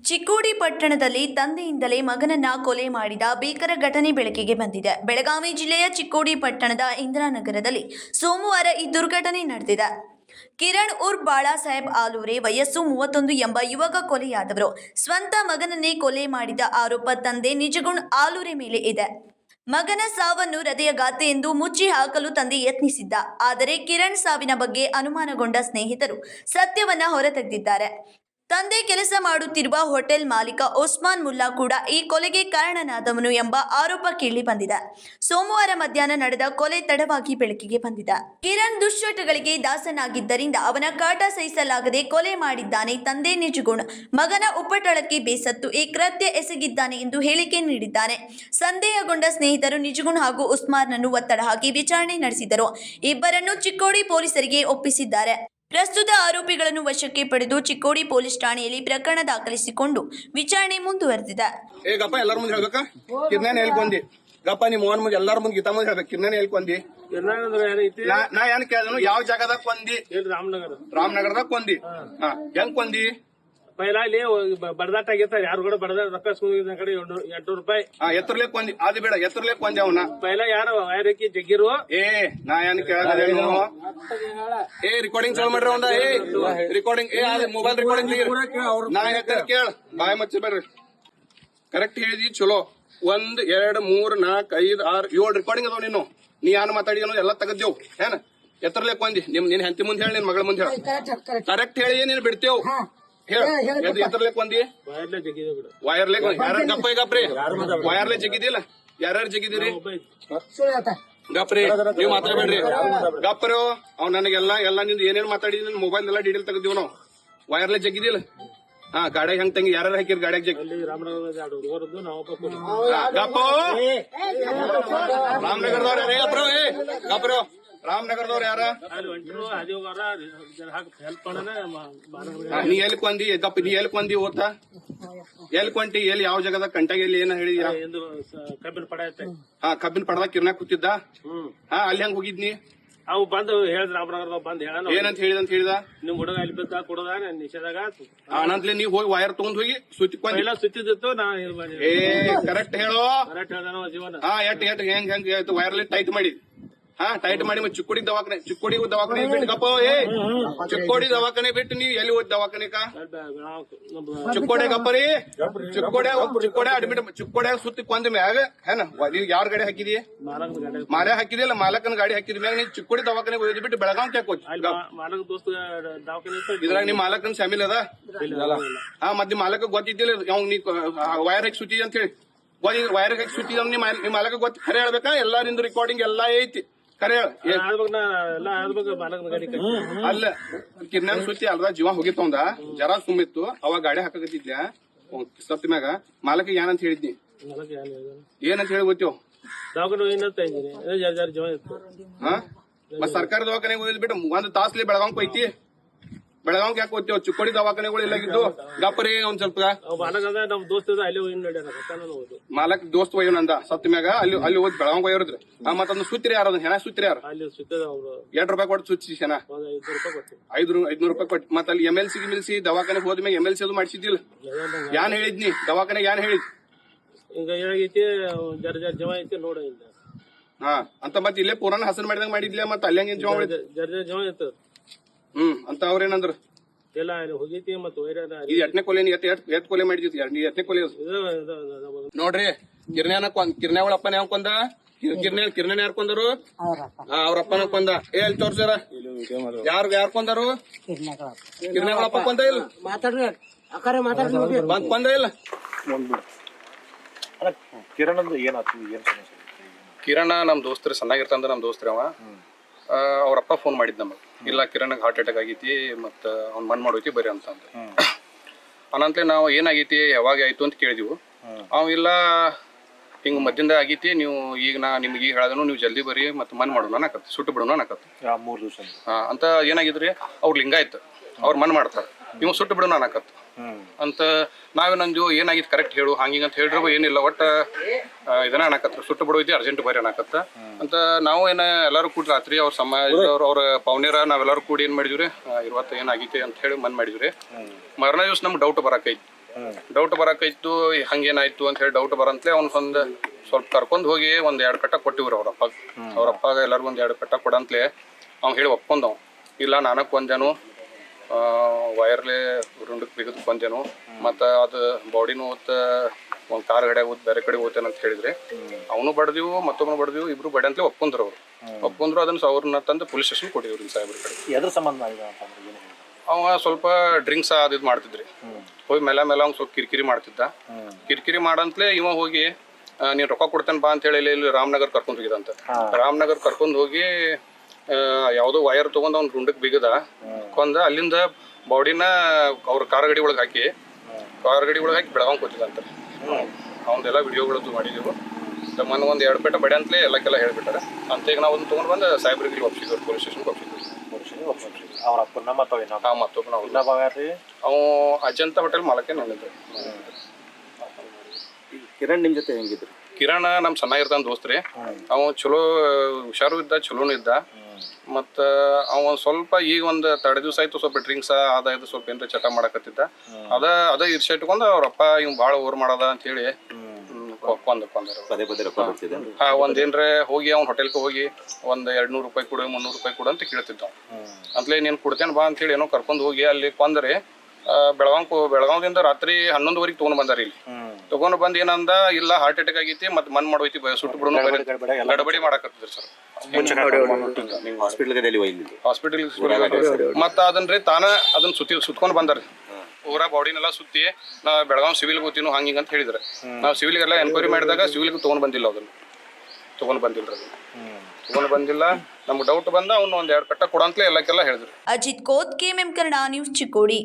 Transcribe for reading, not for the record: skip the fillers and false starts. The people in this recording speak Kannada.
ಚಿಕ್ಕೋಡಿ ಪಟ್ಟಣದಲ್ಲಿ ತಂದೆಯಿಂದಲೇ ಮಗನನ್ನ ಕೊಲೆ ಮಾಡಿದ ಭೀಕರ ಘಟನೆ ಬೆಳಕಿಗೆ ಬಂದಿದೆ. ಬೆಳಗಾವಿ ಜಿಲ್ಲೆಯ ಚಿಕ್ಕೋಡಿ ಪಟ್ಟಣದ ಇಂದಿರಾನಗರದಲ್ಲಿ ಸೋಮವಾರ ಈ ದುರ್ಘಟನೆ ನಡೆದಿದೆ. ಕಿರಣ್ ಉರ್ಫ್ ಬಾಳಾಸಾಹೇಬ್ ಆಲೂರೆ ವಯಸ್ಸು 31 ಎಂಬ ಯುವಕ ಕೊಲೆಯಾದವರು. ಸ್ವಂತ ಮಗನನ್ನೇ ಕೊಲೆ ಮಾಡಿದ ಆರೋಪ ತಂದೆ ನಿಜಗುಣ್ ಆಲೂರೆ ಮೇಲೆ ಇದೆ. ಮಗನ ಸಾವನ್ನು ಹೃದಯಘಾತ ಎಂದು ಮುಚ್ಚಿ ಹಾಕಲು ತಂದೆ ಯತ್ನಿಸಿದ್ದ. ಆದರೆ ಕಿರಣ್ ಸಾವಿನ ಬಗ್ಗೆ ಅನುಮಾನಗೊಂಡ ಸ್ನೇಹಿತರು ಸತ್ಯವನ್ನ ಹೊರತೆಗೆದಿದ್ದಾರೆ. ತಂದೆ ಕೆಲಸ ಮಾಡುತ್ತಿರುವ ಹೋಟೆಲ್ ಮಾಲೀಕ ಒಸ್ಮಾನ್ ಮುಲ್ಲಾ ಕೂಡ ಈ ಕೊಲೆಗೆ ಕಾರಣನಾದವನು ಎಂಬ ಆರೋಪ ಕೇಳಿ ಬಂದಿದೆ. ಸೋಮವಾರ ಮಧ್ಯಾಹ್ನ ನಡೆದ ಕೊಲೆ ತಡವಾಗಿ ಬೆಳಕಿಗೆ ಬಂದಿದೆ. ಕಿರಣ್ ದುಶ್ಚಟಗಳಿಗೆ ದಾಸನಾಗಿದ್ದರಿಂದ ಅವನ ಕಾಟ ಸಹಿಸಲಾಗದೆ ಕೊಲೆ ಮಾಡಿದ್ದಾನೆ ತಂದೆ ನಿಜಗುಣ್. ಮಗನ ಉಪಟಳಕ್ಕೆ ಬೇಸತ್ತು ಈ ಕೃತ್ಯ ಎಸಗಿದ್ದಾನೆ ಎಂದು ಹೇಳಿಕೆ ನೀಡಿದ್ದಾನೆ. ಸಂದೇಹಗೊಂಡ ಸ್ನೇಹಿತರು ನಿಜಗುಣ್ ಹಾಗೂ ಉಸ್ಮಾನ್ನನ್ನು ಒತ್ತಡ ಹಾಕಿ ವಿಚಾರಣೆ ನಡೆಸಿದರು. ಇಬ್ಬರನ್ನು ಚಿಕ್ಕೋಡಿ ಪೊಲೀಸರಿಗೆ ಒಪ್ಪಿಸಿದ್ದಾರೆ. ಪ್ರಸ್ತುತ ಆರೋಪಿಗಳನ್ನು ವಶಕ್ಕೆ ಪಡೆದು ಚಿಕ್ಕೋಡಿ ಪೊಲೀಸ್ ಠಾಣೆಯಲ್ಲಿ ಪ್ರಕರಣ ದಾಖಲಿಸಿಕೊಂಡು ವಿಚಾರಣೆ ಮುಂದುವರೆದಿದೆ. ಗಪ್ಪ ಎಲ್ಲರ ಮುಂದೆ ಹೇಳ್ಬೇಕಾ? ಕಿರ್ನೇನ್ ಹೇಳ್ಕೊಂಡಿ ಗಪ್ಪ ನಿಮ್ಮ ಮೋಹನ್ ಮುಂದೆ ಎಲ್ಲರ ಮುಂದೆ ಗೀತಾ ಮುಂದೆ ಹೇಳ್ಬೇಕು. ಕಿರ್ನೇನ್ ಹೇಳ್ಕೊಂಡಿ ನಾ ಏನ್ ಕೇಳಿದನು? ಯಾವ ಜಾಗದಾಗ ಕೊಂದಿ? ರಾಮನಗರದಾಗ ಕೊಂದಿ. ಹೆಂಗ್ ಕೊಂದಿ? ಪೈಲಾ ಇಲ್ಲಿ ಬಡದಾಟ ಆಗೈತ. ಯಾರು ಕೂಡ ಬಡದಾಟ ರೊಕ್ಕ ಸುಗಿದ ಕಡೆ 800 ರೂಪಾಯಿ ಎತ್ತರ್ಲೆ ಕೊಂದಿ. ಅದು ಬೇಡ, ಎತ್ತರ್ಲೆ ಕೊಂದಿ ಅವನ. ಪೈಲಾ ಯಾರು ವೈರಕ್ಕಿ ಜಗ್ಗಿರು. ನಾ ಏನ್ ಕೇಳೋದೇನು? ರೆಕಾರ್ಡಿಂಗ್ ಚಾಲು ಮಾಡ್ರಿ ಒಂದ. ರೆಕಾರ್ಡಿಂಗ್ ಮೊಬೈಲ್ ರೆಕಾರ್ಡಿಂಗ್ ನಾ ಹೇಳ್ತೇನೆ ಕೇಳ. ಬಾಯ್ ಮಚ್ಚಿ ಬರ್ರಿ. ಕರೆಕ್ಟ್ ಹೇಳಿದಿ ಚಲೋ. 1 2 3 4 5 6 7 ರೆಕಾರ್ಡಿಂಗ್ ಅದಾವ. ನೀ ಏನ್ ಮಾತಾಡಿದ ಎಲ್ಲ ತೆಗದೇವ್. ಏನ್ ಎತ್ತರ್ಲೆ ಕೊಂದಿ? ನಿನ್ ಹೆಂಡತಿ ಮುಂದೆ ಹೇಳಿ, ನಿನ್ ಮಗಳ ಮುಂದೆ ಹೇಳ. ಕರೆಕ್ಟ್ ಹೇಳಿ ನೀನ್ ಬಿಡ್ತೇವ್. ಎತ್ತರ್ಲೆ ಕೊಂದಿ? ವೈರ್ಲೆ ಗಪ್ಪ ಗಪ್ರಿ. ವೈರ್ಲೆ ಜಗಿದಿಲ್ಲ? ಯಾರ್ಯಾರು ಜಗಿದಿರಿ? ಗಪ್ರಿ, ನೀವ್ ಮಾತಾಡ್ಬೇಡ್ರಿ. ಗಪ್ರು ಅವ್ ನನಗೆಲ್ಲ ನಿಂದ ಏನೇನ್ ಮಾತಾಡಿದ್ ಮೊಬೈಲ್ ಎಲ್ಲ ಡೀಟೇಲ್ ತೆಗ್ದಿವ್ ನಾವು. ವೈರ್ಲೆ ಜಗಿದಿಲ್ಲ? ಗಾಡಿಯಾಗ ಹೆಂಗ್ ತಂಗಿ ಯಾರು ಹಾಕಿರ್ ಗಾಡಿಯಾಗ ಜಗ್ ಗಪ್ಪ. ರಾಮನಗರದವ್ರ ಯಾರೇ ಗಪ್ರು? ಗಪ್ರು ರಾಮನಗರದವ್ರ ಯಾರ? ನೀ ಎಲ್ಲಿ ಕೊಂದಿ? ಗಪ್ಪ ನೀ ಎಲ್ಲಿ ಕೊಂದಿ? ಓದ್ತಾ ಎಲ್ಲಿ ಕೊಂಟಿ? ಎಲ್ಲಿ ಯಾವ ಜಾಗದಾಗ ಕಂಟಾಗ ಎಲ್ಲಿ ಏನ ಹೇಳಿದ್ಯಾ? ಕಬ್ಬಿನ ಪಡದಾಗ ಕಿರ್ನಾಕ್ ಕೂತಿದ್ದ. ಅಲ್ಲಿ ಹೆಂಗ್ ಹೋಗಿದ್ನಿ? ಅವು ಬಂದು ಹೇಳಿದ್ ರಾಮನಗರದಾಗ ಬಂದ್ ಹೇಳ. ಏನಂತ ಹೇಳಿದಂತ ಹೇಳಿದ? ನಿಮ್ ಹುಡುಗ ಅಲ್ಲಿ ಬಿದ್ದ ಕೊಡದ ನಿಷೇಧಾಗ ಅನಂತಲೇ ನೀವ್ ಹೋಗಿ ವೈರ್ ತಗೊಂಡ್ ಹೋಗಿ ಸುತ್ತಿಕೊಂಡಿ. ಎಲ್ಲ ಸುತ್ತಿದ್ದು ನಾ ಕರೆಕ್ಟ್ ಹೇಳೋ. ಕರೆಕ್ಟ್ ಹೇಳ್ದ ಜೀವನ. ಎಟ್ ಹೆಂಗ್ ವೈರ್ಲೆ ಟೈಟ್ ಮಾಡಿ ಟೈಟ್ ಮಾಡಿ ಚಿಕ್ಕೋಡಿ ದವಾಖಾನೆ ಬಿಟ್ಟು ಗಪ್ಪ. ಚಿಕ್ಕೋಡಿ ದವಾಖಾನೆ ಬಿಟ್ಟು ನೀವ್ ಎಲ್ಲಿ ಹೋದ್ ದವಾಖಾನೆ? ಚಿಕ್ಕೋಡೆ ಗಪ್ಪರಿ. ಚಿಕ್ಕೋಡೆ ಅಡ್ಮಿಟ್ ಚಿಕ್ಕೋಡೆ ಸುತ್ತಿ ಕೊಂದ ಮ್ಯಾಗ ಏನ ಯಾರ ಗಾಡಿ ಹಾಕಿದಿ? ಮಾಲೆ ಹಾಕಿದಿಲ್ಲ? ಮಾಲಕನ ಗಾಡಿ ಹಾಕಿದ ಮ್ಯಾಗ ನೀವ್ ಚಿಕ್ಕೋಡಿ ದವಾಖಾನೆ ಹೋದ್ ಬಿಟ್ಟು ಬೆಳಗಾವ್ ಹಾಕೋದ್. ಇದ್ರಾಗ ನಿಮ್ ಮಾಲಕನ ಶಾಮಿಲ್ ಅದ? ಮತ್ ಮಾಲಕ ಗೊತ್ತಿದ್ದಿಲ್ಲ ಅವ್ನ್ ನೀ ವೈರ್ ಹಾಕಿ ಸುತ್ತಿದ ಅಂತ ಹೇಳಿ. ವೈರ್ ಹಾಕಿ ಸುತ್ತಿದ ನಿಮ್ ಮಾಲಕ ಗೊತ್ತ. ಖರೆ ಹೇಳ್ಬೇಕಾ? ಎಲ್ಲಾರಿಂದು ರೆಕಾರ್ಡಿಂಗ್ ಎಲ್ಲಾ ಐತಿ. ಕರೆ ಅಲ್ಲ ಕಿರ್ನಾನ್ ಸುತ್ತಿ ಅಲ್ದ ಜೀವ ಹೋಗಿತ್ತವಂದ. ಜರ ಸುಮ್ಮಿತ್ತು. ಅವಾಗ ಗಾಡಿ ಹಾಕಕತ್ತಿದ್ಯ ಸತ್ ಮ್ಯಾಗ ಮಾಲಕ ಏನಂತ ಹೇಳಿದ್ನಿ? ಏನಂತ ಹೇಳಿ ಗೊತ್ತೇವ್? ಮತ್ ಸರ್ಕಾರಿ ದವಾಖಾನೆಗೆ ಹೋಗಿದ್ ಬಿಟ್ಟು 1 ತಾಸ್ಲಿ ಬೆಳಗಾವ್ ಐತಿ. ಬೆಳಗಾವ್ ಯಾಕೆ ಹೋಗ್ತೇವ್? ಚಿಕ್ಕೋಡಿ ದವಾಖಾನೆಗಳು ಇಲ್ಲಾಗಿದ್ದು. ಗಪ್ಪರಿ ಒಂದ್ ಸ್ವಲ್ಪ ನಮ್ ದೋಸ್ತ ಅಲ್ಲಿ ಮಾಲಕ್ ದೋಸ್ತ್ ಒಯ್ಯೋನಂದ ಸತ್ ಮ್ಯಾಗ ಅಲ್ಲಿ ಹೋಗಿ ಬೆಳಗಾವ್ ಒಯ್ಯೋದ್ರಿ. ಮತ್ತೊಂದು ಸುತ್ತಿರಿ ಯಾರು? ಹೆಣ ಸುತ್ತಿರಿ ಯಾರು? 2 ರೂಪಾಯಿ ಕೊಟ್ಟು ಸುತ್ತಿ ಹೆಣ 500 ರೂಪಾಯಿ ಕೊಟ್ಟು. ಮತ್ತ ಅಲ್ಲಿ MLC ದವಾಖಾನೆ ಹೋದ್ಮ್ಯಾಗ MLC ಅದು ಮಾಡಿಸಿದ್ದಿಲ್ಲ? ಯಾನ್ ಹೇಳಿದ್ನಿ ದವಾಖಾನೆಗೆ? ಯಾನ್ ಹೇಳಿದ್? ಈಗ ಏನಾಗೈತಿ ಜಮ ಐತಿ ನೋಡ. ಅಂತ ಮತ್ ಇಲ್ಲೇ ಪುರಾಣ ಹಸನ್ ಮಾಡಿದಂಗ ಮಾಡಿದ್ಲ. ಮತ್ತ ಅಲ್ಲಿ ಹೆಂಗ ಜಮ ಜಮ ಐತ ಅಂತ ಅವ್ರೇನಂದ್ರ ಎಲ್ಲ ಹೋಗೈತಿ. ಮತ್ತ ಇದು 8ನೇ ಕೊಲೆ. ಎಟ್ ಕೊಲೆ ಮಾಡಿದ್ವಿ? 8ನೇ ಕೊಲೆ ನೋಡ್ರಿ. ಕಿರ್ನ್ಯಾವಳ ಅಪ್ಪನ ಯಾವ ಕೊಂದ? ಕಿರ್ನೇನ್ ಯಾರು ಕೊಂದರು? ಅವ್ರ ಅಪ್ಪನ ಕೊಂದ. ಎಲ್ಲಿ ತೋರ್ಸ್ಯಾರ? ಯಾರು ಕೊಂದರು? ಕಿರ್ನ್ಯಾವಳ ಅಪ್ಪ ಕೊಂದ ಇಲ್ಲ? ಕೊಂದ ಇಲ್ಲ? ಕಿರಣ ನಮ್ ದೋಸ್ತ್ರಿ ಸಣ್ಣಾಗಿರ್ತಂದ್ರ ನಮ್ ದೋಸ್ತ್ರಿ. ಅವ ಅವ್ರಪ್ಪ ಫೋನ್ ಮಾಡಿದ್ ನಮಗ್. ಇಲ್ಲ ಕಿರಣ್ ಹಾರ್ಟ್ ಅಟ್ಯಾಕ್ ಆಗೈತಿ ಮತ್ತ ಅವ್ನ್ ಮನ್ ಮಾಡೋತಿ ಬರ್ರಿ ಅಂತ. ಅನಂತಲೇ ನಾವು ಏನಾಗೈತಿ ಯಾವಾಗ ಆಯ್ತು ಅಂತ ಕೇಳಿದ್ವು. ಅವ್ ಇಲ್ಲ ಹಿಂಗ್ ಮದ್ದಿಂದ ಆಗೈತಿ, ನೀವು ಈಗ ನಿಮ್ಗೆ ಈಗ ಹೇಳದನು ನೀವು ಜಲ್ದಿ ಬರ್ರಿ ಮತ್ ಮನ್ ಮಾಡೋಣ ಅನ್ನಕತ್ತ, ಸುಟ್ಟು ಬಿಡೋಣ ಅನ್ನಕತ್ತ. 3 ದಿವಸ ಅಂತ ಏನಾಗಿದ್ರಿ ಅವ್ರ ಲಿಂಗಾಯತ್ ಅವ್ರ ಮನ್ ಮಾಡ್ತಾರ, ನೀವು ಸುಟ್ಟು ಬಿಡೋಣ ಅನ್ನಕತ್ತ ಅಂತ. ನಾವೇನಂದ್ವು ಏನಾಗಿತ್ತು ಕರೆಕ್ಟ್ ಹೇಳು ಹಂಗಿಂಗ್ ಅಂತ ಹೇಳ್ರಿ. ಏನಿಲ್ಲ ಒಟ್ಟ ಇದನ್ನ ಅನ್ನಕತ್ರ, ಸುಟ್ಟು ಬಿಡೋಯ್ತಿ ಅರ್ಜೆಂಟ್ ಬರ್ರಿ ಅನ್ನಕತ್ತ ಅಂತ. ನಾವು ಏನ ಎಲ್ಲಾರು ಕೂಡಿ ರಾತ್ರಿ ಅವ್ರ ಸಮಾಜದವ್ರ ಅವ್ರ ಪೌನೇರ ನಾವೆಲ್ಲರೂ ಕೂಡಿ ಏನ್ ಮಾಡಿದ್ವಿ, ಇವತ್ತು ಏನಾಗೈತಿ ಅಂತ ಹೇಳಿ ಮನ್ ಮಾಡಿದ್ವಿ. ಮರನೇ ದಿವ್ಸ ನಮ್ಗೆ ಡೌಟ್ ಬರಾಕೈತಿ. ಡೌಟ್ ಬರಕೈತು ಹಂಗೇನಾಯ್ತು ಅಂತ ಹೇಳಿ ಡೌಟ್ ಬರಂತಲೇ ಅವ್ನ ಒಂದು ಸ್ವಲ್ಪ ಕರ್ಕೊಂಡು ಹೋಗಿ ಒಂದ್ 2 ಪೆಟ್ಟ ಕೊಟ್ಟಿವ್ರು ಅವ್ರ ಅಪ್ಪಾಗ ಎಲ್ಲರಿಗೂ ಒಂದ್ 2 ಪೆಟ್ಟ ಕೊಡಂತಲೇ ಅವ್ನು ಹೇಳಿ ಒಪ್ಕೊಂಡವ್. ಇಲ್ಲ ನಾನಕ್ ಕೊಂದೇನು ವೈರ್ಲೆ ರುಂಡಕ್ ಬಿಗದ್ ಕೊಂದೇನು ಮತ್ತ ಅದು ಬಾಡಿನೂ ಓದ್ತ ಒಂದ್ ಕಾರ್ ಗಡೆ ಓದ್ ಬೇರೆ ಕಡೆ ಓದ್ತೇನೆ ಅಂತ ಹೇಳಿದ್ರೆ ಅವನು ಬಡ್ದಿವು ಮತ್ತೊಬ್ಬನು ಬಡ್ದಿವು ಇಬ್ರು ಬಡೆ ಅಂತಲೇ ಒಪ್ಕೊಂಡ್ರು ಅವ್ರು. ಒಪ್ಕೊಂಡ್ರು ಅದನ್ನ ಅವ್ರನ್ನ ತಂದು ಪೊಲೀಸ್ ಸ್ಟೇಷನ್ ಕೊಟ್ಟಿವ್ರಿ ಸಾಹೇಬ್ರ ಕಡೆ. ಎದ್ರ ಸಂಬಂಧ ಅವ ಸ್ವಲ್ಪ ಡ್ರಿಂಕ್ಸ್ ಅದು ಮಾಡ್ತಿದ್ರಿ. ಹೋಗಿ ಮೇಲೆ ಅವ್ನು ಸ್ವಲ್ಪ ಕಿರಿಕಿರಿ ಮಾಡ್ತಿದ್ದ. ಕಿರಿಕಿರಿ ಮಾಡಂತಲೇ ಇವ ಹೋಗಿ ನೀನ್ ರೊಕ್ಕ ಕೊಡ್ತೇನೆ ಬಾ ಅಂತ ಹೇಳಿ ಇಲ್ಲಿ ರಾಮನಗರ್ ಕರ್ಕೊಂಡ್ ಹೋಗಿದಂತ. ರಾಮನಗರ್ ಕರ್ಕೊಂಡ್ ಹೋಗಿ ಯಾವ್ದೋ ವೈರ್ ತಗೊಂಡ್ ಅವ್ನ ರುಂಡಕ್ ಬಿಗದ ಕೊಂದ ಅಲ್ಲಿಂದ ಬಾಡಿನ ಅವ್ರ ಕಾರ್ ಗಡಿ ಒಳಗೆ ಹಾಕಿ ಬೆಳಗಾವ್ ಕೊಟ್ಟಿದಂತ. ಅವನ್ದೆಲ್ಲ ವಿಡಿಯೋಗಳದ್ದು ಮಾಡಿದೆವು. ಮೊನ್ನೆ ಒಂದ್ 2 ಪೆಟ್ಟ ಬಡೆ ಅಂತಲೇ ಎಲ್ಲಕ್ಕೆಲ್ಲ ಹೇಳ್ಬಿಟ್ಟಾರೆ ಅಂತ. ಈಗ ನಾವು ಅದನ್ನ ತಗೊಂಡ್ ಬಂದು ಸಾಹೇಬ್ರಿಗೆ ಒಪ್ಸಿದ್ವಿ, ಪೊಲೀಸ್ ಸ್ಟೇಷನ್ಗೆ ಒಪ್ಸಿದ್ವಿ. ಅವ್ರ ಅಪ್ಪನ ಮತ್ತೊಬ್ಬ ಅವ ಅಜಂತ ಹೋಟೆಲ್ ಮಾಲಕ್ಕೆ ನಿಂತಿದ್ರು. ಕಿರಣ್ ನಿಮ್ ಜೊತೆ ಹೆಂಗಿದ್ರು? ಕಿರಣ್ ನಮ್ ಸಣ್ಣ ಇರ್ತಾನ ದೋಸ್ತ್ರಿ. ಅವ ಚಲೋ ಹುಷಾರು ಇದ್ದ, ಚಲೋನು ಇದ್ದ. ಮತ್ತ ಅವ ಸ್ವಲ್ಪ ಈಗ ಒಂದ್ 3 ದಿವಸ ಆಯ್ತು ಸ್ವಲ್ಪ ಡ್ರಿಂಕ್ಸ್ ಇದು ಸ್ವಲ್ಪ ಏನ್ರ ಚಟ ಮಾಡಕತ್ತಿದ್ದ. ಅದ ಇರ್ಷ ಇಟ್ಕೊಂಡ್ ಅವ್ರಪ್ಪ ಇವ್ ಬಾಳ ಓವರ್ ಮಾಡದ ಅಂತ ಹೇಳಿ ಒಂದೇನ್ರ ಹೋಗಿ ಅವ್ನ ಹೋಟೆಲ್ಗೆ ಹೋಗಿ ಒಂದ್ 200 ರೂಪಾಯಿ ಕೊಡು 300 ರೂಪಾಯಿ ಕೊಡು ಅಂತ ಕೇಳ್ತಿದ್ದ. ಅಂತಲೇ ನೀನ್ ಕೊಡ್ತೇನೆ ಬಾ ಅಂತ ಹೇಳಿ ಏನೋ ಕರ್ಕೊಂಡ್ ಹೋಗಿ ಅಲ್ಲಿ ಕೊಂದ್ರೆ ಬೆಳಗಾವದಿಂದ ರಾತ್ರಿ 11ವರೆಗೆ ತಗೊಂಡ್ ಬಂದಾರ. ಇಲ್ಲಿ ತಗೊಂಡ್ ಬಂದ್ ಏನಂದ, ಇಲ್ಲ ಹಾರ್ಟ್ ಅಟ್ಯಾಕ್ ಆಗೈತಿ ಮತ್ ಮನ್ ಮಾಡೋಯ್ತಿ ಸುಟ್ಟು ಬಿಡೋನು ಗಡಬಡಿ ಮಾಡಕತ್ತಿದ್ರಿ ಸರ್. ಹಾಸ್ಪಿಟಲ್ ಮತ್ತ ಅದನ್ರಿ ತಾನ ಅದನ್ನ ಸುತ್ಕೊಂಡ್ ಬಂದಾರಿ. ಪೂರಾ ಬಾಡಿನೆಲ್ಲ ಸುತ್ತಿ ನಾ ಬೆಳಗಾವ್ ಸಿವಿಲ್ಗೆ ಹೋಗ್ತೀವಿ ಹಂಗಿಂಗ್ ಅಂತ ಹೇಳಿದ್ರೆ ನಾವು ಸಿವಿಲ್ಗೆಲ್ಲ ಎನ್ಕ್ವೈರಿ ಮಾಡಿದಾಗ ಸಿವಿಲ್ಗೆ ತಗೊಂಡ್ ಬಂದಿಲ್ಲ. ತಗೊಂಡ್ ಬಂದಿಲ್ಲ. ನಮ್ಗೆ ಡೌಟ್ ಬಂದ ಅವ್ನು ಒಂದ್ 2 ಪೆಟ್ಟ ಕೊಡಂತಲೇ ಎಲ್ಲಕ್ಕೆಲ್ಲ ಹೇಳಿದ್ರು. Ajit Koth, KMM Kannada news, Chikkodi.